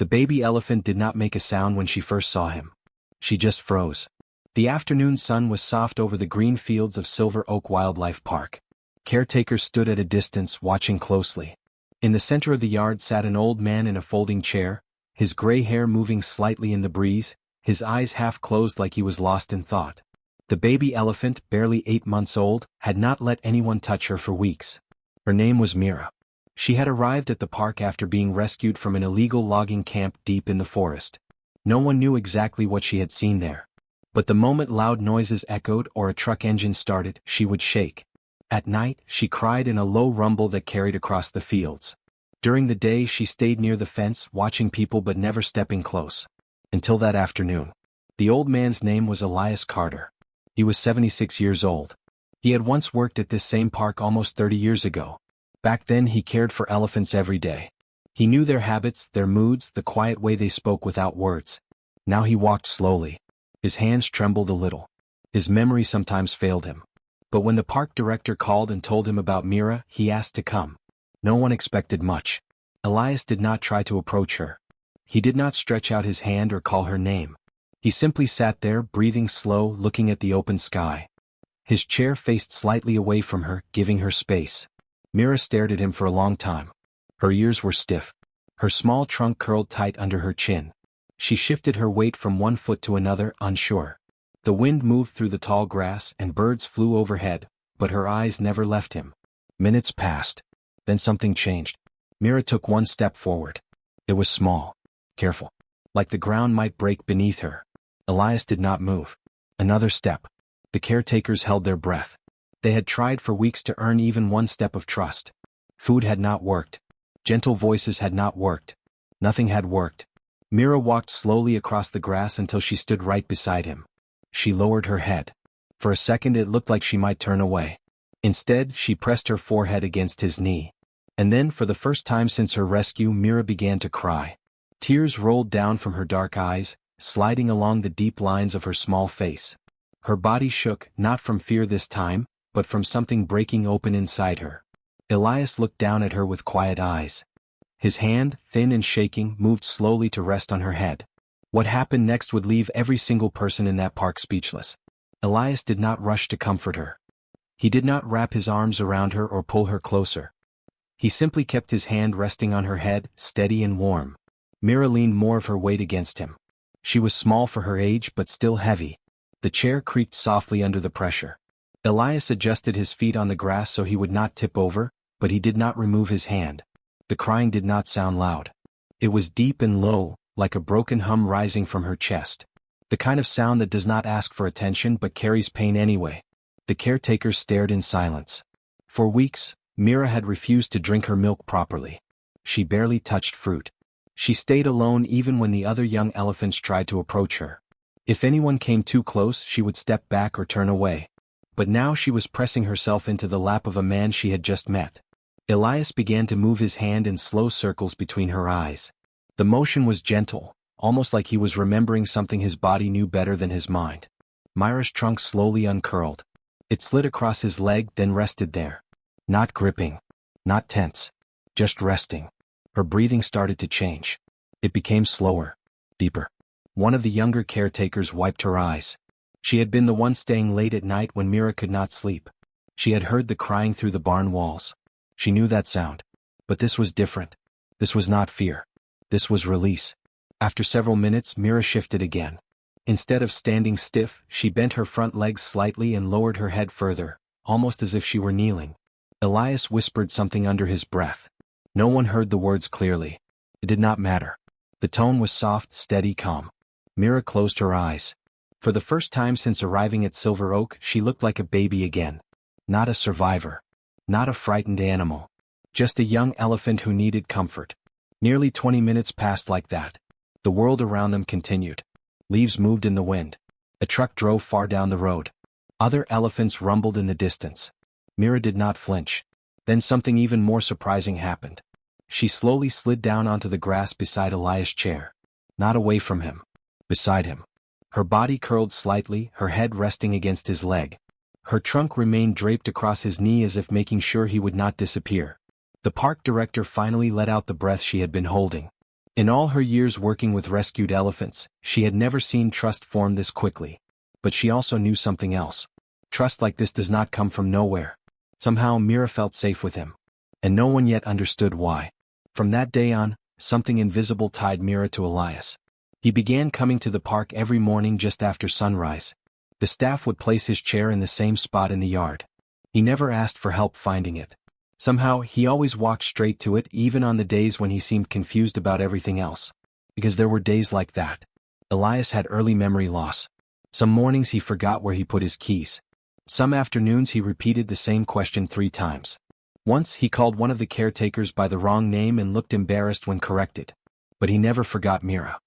The baby elephant did not make a sound when she first saw him. She just froze. The afternoon sun was soft over the green fields of Silver Oak Wildlife Park. Caretakers stood at a distance, watching closely. In the center of the yard sat an old man in a folding chair, his gray hair moving slightly in the breeze, his eyes half closed like he was lost in thought. The baby elephant, barely 8 months old, had not let anyone touch her for weeks. Her name was Mira. She had arrived at the park after being rescued from an illegal logging camp deep in the forest. No one knew exactly what she had seen there. But the moment loud noises echoed or a truck engine started, she would shake. At night, she cried in a low rumble that carried across the fields. During the day, she stayed near the fence, watching people but never stepping close. Until that afternoon. The old man's name was Elias Carter. He was 76 years old. He had once worked at this same park almost 30 years ago. Back then he cared for elephants every day. He knew their habits, their moods, the quiet way they spoke without words. Now he walked slowly. His hands trembled a little. His memory sometimes failed him. But when the park director called and told him about Mira, he asked to come. No one expected much. Elias did not try to approach her. He did not stretch out his hand or call her name. He simply sat there, breathing slow, looking at the open sky. His chair faced slightly away from her, giving her space. Mira stared at him for a long time. Her ears were stiff. Her small trunk curled tight under her chin. She shifted her weight from one foot to another, unsure. The wind moved through the tall grass and birds flew overhead, but her eyes never left him. Minutes passed. Then something changed. Mira took one step forward. It was small. Careful. Like the ground might break beneath her. Elias did not move. Another step. The caretakers held their breath. They had tried for weeks to earn even one step of trust. Food had not worked. Gentle voices had not worked. Nothing had worked. Mira walked slowly across the grass until she stood right beside him. She lowered her head. For a second it looked like she might turn away. Instead, she pressed her forehead against his knee. And then, for the first time since her rescue, Mira began to cry. Tears rolled down from her dark eyes, sliding along the deep lines of her small face. Her body shook, not from fear this time, but from something breaking open inside her. Elias looked down at her with quiet eyes. His hand, thin and shaking, moved slowly to rest on her head. What happened next would leave every single person in that park speechless. Elias did not rush to comfort her. He did not wrap his arms around her or pull her closer. He simply kept his hand resting on her head, steady and warm. Mira leaned more of her weight against him. She was small for her age but still heavy. The chair creaked softly under the pressure. Elias adjusted his feet on the grass so he would not tip over, but he did not remove his hand. The crying did not sound loud. It was deep and low, like a broken hum rising from her chest. The kind of sound that does not ask for attention but carries pain anyway. The caretakers stared in silence. For weeks, Mira had refused to drink her milk properly. She barely touched fruit. She stayed alone even when the other young elephants tried to approach her. If anyone came too close, she would step back or turn away. But now she was pressing herself into the lap of a man she had just met. Elias began to move his hand in slow circles between her eyes. The motion was gentle, almost like he was remembering something his body knew better than his mind. Mira's trunk slowly uncurled. It slid across his leg, then rested there. Not gripping. Not tense. Just resting. Her breathing started to change. It became slower. Deeper. One of the younger caretakers wiped her eyes. She had been the one staying late at night when Mira could not sleep. She had heard the crying through the barn walls. She knew that sound. But this was different. This was not fear. This was release. After several minutes, Mira shifted again. Instead of standing stiff, she bent her front legs slightly and lowered her head further, almost as if she were kneeling. Elias whispered something under his breath. No one heard the words clearly. It did not matter. The tone was soft, steady, calm. Mira closed her eyes. For the first time since arriving at Silver Oak, she looked like a baby again. Not a survivor. Not a frightened animal. Just a young elephant who needed comfort. Nearly 20 minutes passed like that. The world around them continued. Leaves moved in the wind. A truck drove far down the road. Other elephants rumbled in the distance. Mira did not flinch. Then something even more surprising happened. She slowly slid down onto the grass beside Elias' chair. Not away from him. Beside him. Her body curled slightly, her head resting against his leg. Her trunk remained draped across his knee as if making sure he would not disappear. The park director finally let out the breath she had been holding. In all her years working with rescued elephants, she had never seen trust form this quickly. But she also knew something else. Trust like this does not come from nowhere. Somehow Mira felt safe with him. And no one yet understood why. From that day on, something invisible tied Mira to Elias. He began coming to the park every morning just after sunrise. The staff would place his chair in the same spot in the yard. He never asked for help finding it. Somehow, he always walked straight to it even on the days when he seemed confused about everything else. Because there were days like that. Elias had early memory loss. Some mornings he forgot where he put his keys. Some afternoons he repeated the same question 3 times. Once he called one of the caretakers by the wrong name and looked embarrassed when corrected. But he never forgot Mira.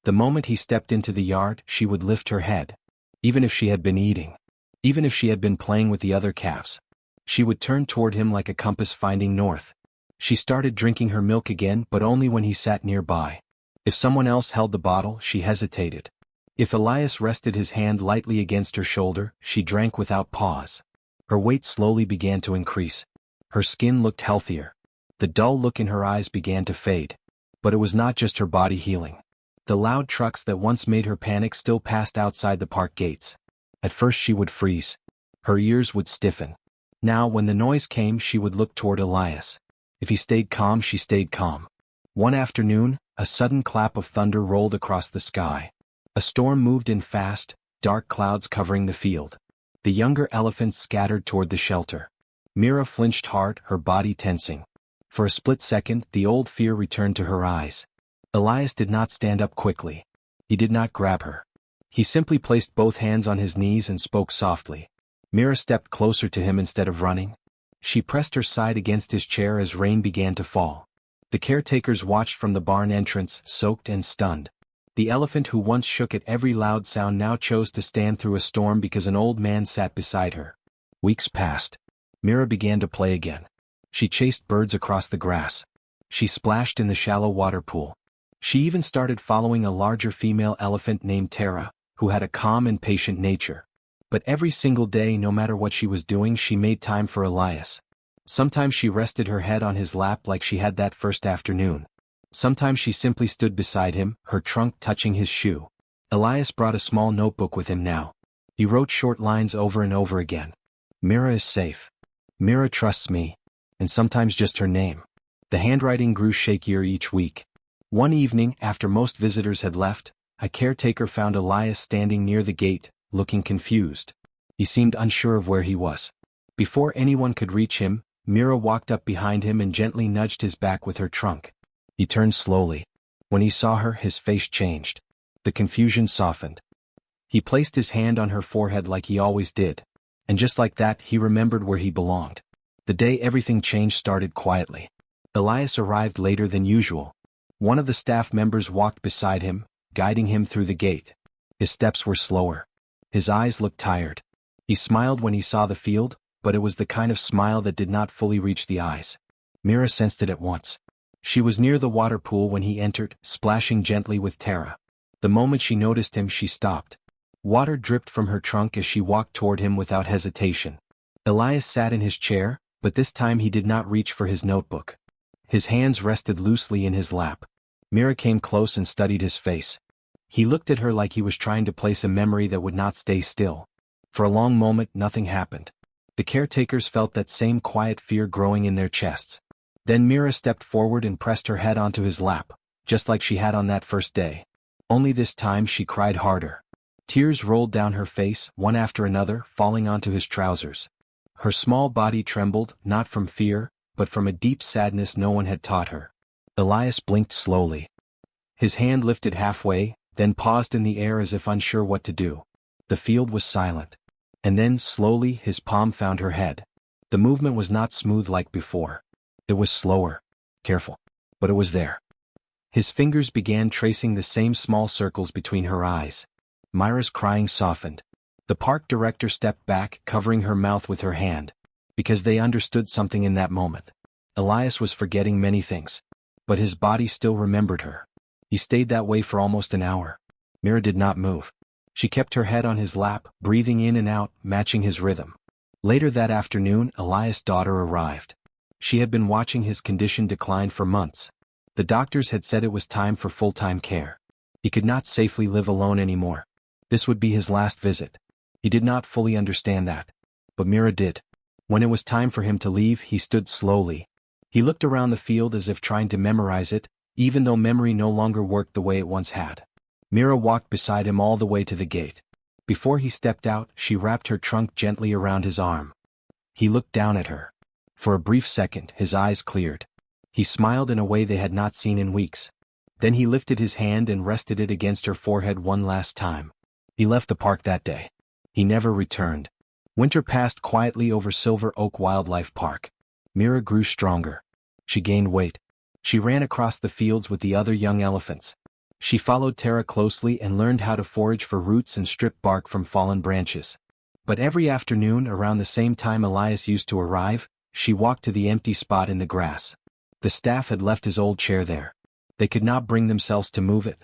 The moment he stepped into the yard, she would lift her head. Even if she had been eating. Even if she had been playing with the other calves. She would turn toward him like a compass finding north. She started drinking her milk again, but only when he sat nearby. If someone else held the bottle, she hesitated. If Elias rested his hand lightly against her shoulder, she drank without pause. Her weight slowly began to increase. Her skin looked healthier. The dull look in her eyes began to fade. But it was not just her body healing. The loud trucks that once made her panic still passed outside the park gates. At first she would freeze. Her ears would stiffen. Now, when the noise came, she would look toward Elias. If he stayed calm, she stayed calm. One afternoon, a sudden clap of thunder rolled across the sky. A storm moved in fast, dark clouds covering the field. The younger elephants scattered toward the shelter. Mira flinched hard, her body tensing. For a split second, the old fear returned to her eyes. Elias did not stand up quickly. He did not grab her. He simply placed both hands on his knees and spoke softly. Mira stepped closer to him instead of running. She pressed her side against his chair as rain began to fall. The caretakers watched from the barn entrance, soaked and stunned. The elephant who once shook at every loud sound now chose to stand through a storm because an old man sat beside her. Weeks passed. Mira began to play again. She chased birds across the grass. She splashed in the shallow water pool. She even started following a larger female elephant named Tara, who had a calm and patient nature. But every single day, no matter what she was doing, she made time for Elias. Sometimes she rested her head on his lap like she had that first afternoon. Sometimes she simply stood beside him, her trunk touching his shoe. Elias brought a small notebook with him now. He wrote short lines over and over again. Mira is safe. Mira trusts me. And sometimes just her name. The handwriting grew shakier each week. One evening, after most visitors had left, a caretaker found Elias standing near the gate, looking confused. He seemed unsure of where he was. Before anyone could reach him, Mira walked up behind him and gently nudged his back with her trunk. He turned slowly. When he saw her, his face changed. The confusion softened. He placed his hand on her forehead like he always did. And just like that, he remembered where he belonged. The day everything changed started quietly. Elias arrived later than usual. One of the staff members walked beside him, guiding him through the gate. His steps were slower. His eyes looked tired. He smiled when he saw the field, but it was the kind of smile that did not fully reach the eyes. Mira sensed it at once. She was near the water pool when he entered, splashing gently with Tara. The moment she noticed him, she stopped. Water dripped from her trunk as she walked toward him without hesitation. Elias sat in his chair, but this time he did not reach for his notebook. His hands rested loosely in his lap. Mira came close and studied his face. He looked at her like he was trying to place a memory that would not stay still. For a long moment, nothing happened. The caretakers felt that same quiet fear growing in their chests. Then Mira stepped forward and pressed her head onto his lap, just like she had on that first day. Only this time she cried harder. Tears rolled down her face, one after another, falling onto his trousers. Her small body trembled, not from fear, but from a deep sadness no one had taught her. Elias blinked slowly. His hand lifted halfway, then paused in the air as if unsure what to do. The field was silent. And then, slowly, his palm found her head. The movement was not smooth like before. It was slower, careful, but it was there. His fingers began tracing the same small circles between her eyes. Mira's crying softened. The park director stepped back, covering her mouth with her hand. Because they understood something in that moment. Elias was forgetting many things. But his body still remembered her. He stayed that way for almost an hour. Mira did not move. She kept her head on his lap, breathing in and out, matching his rhythm. Later that afternoon, Elias' daughter arrived. She had been watching his condition decline for months. The doctors had said it was time for full-time care. He could not safely live alone anymore. This would be his last visit. He did not fully understand that. But Mira did. When it was time for him to leave, he stood slowly. He looked around the field as if trying to memorize it, even though memory no longer worked the way it once had. Mira walked beside him all the way to the gate. Before he stepped out, she wrapped her trunk gently around his arm. He looked down at her. For a brief second, his eyes cleared. He smiled in a way they had not seen in weeks. Then he lifted his hand and rested it against her forehead one last time. He left the park that day. He never returned. Winter passed quietly over Silver Oak Wildlife Park. Mira grew stronger. She gained weight. She ran across the fields with the other young elephants. She followed Tara closely and learned how to forage for roots and strip bark from fallen branches. But every afternoon, around the same time Elias used to arrive, she walked to the empty spot in the grass. The staff had left his old chair there. They could not bring themselves to move it.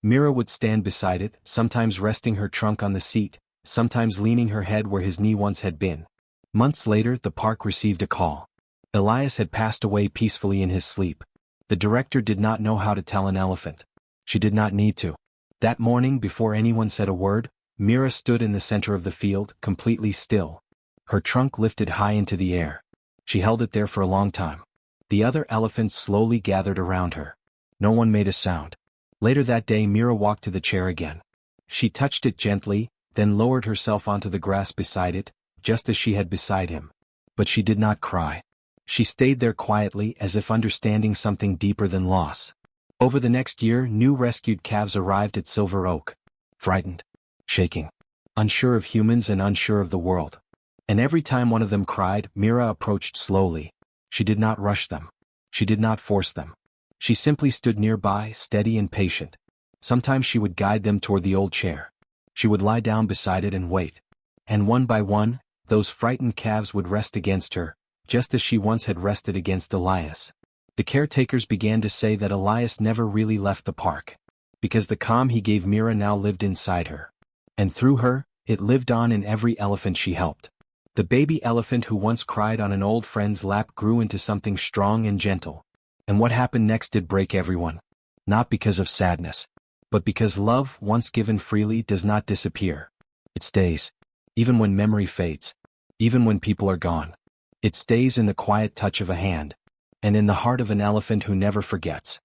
Mira would stand beside it, sometimes resting her trunk on the seat, sometimes leaning her head where his knee once had been. Months later, the park received a call. Elias had passed away peacefully in his sleep. The director did not know how to tell an elephant. She did not need to. That morning, before anyone said a word, Mira stood in the center of the field, completely still. Her trunk lifted high into the air. She held it there for a long time. The other elephants slowly gathered around her. No one made a sound. Later that day, Mira walked to the chair again. She touched it gently, then lowered herself onto the grass beside it, just as she had beside him. But she did not cry. She stayed there quietly, as if understanding something deeper than loss. Over the next year, new rescued calves arrived at Silver Oak. Frightened, shaking, unsure of humans and unsure of the world. And every time one of them cried, Mira approached slowly. She did not rush them. She did not force them. She simply stood nearby, steady and patient. Sometimes she would guide them toward the old chair. She would lie down beside it and wait. And one by one, those frightened calves would rest against her, just as she once had rested against Elias. The caretakers began to say that Elias never really left the park, because the calm he gave Mira now lived inside her. And through her, it lived on in every elephant she helped. The baby elephant who once cried on an old friend's lap grew into something strong and gentle. And what happened next did break everyone. Not because of sadness, but because love, once given freely, does not disappear. It stays. Even when memory fades. Even when people are gone. It stays in the quiet touch of a hand. And in the heart of an elephant who never forgets.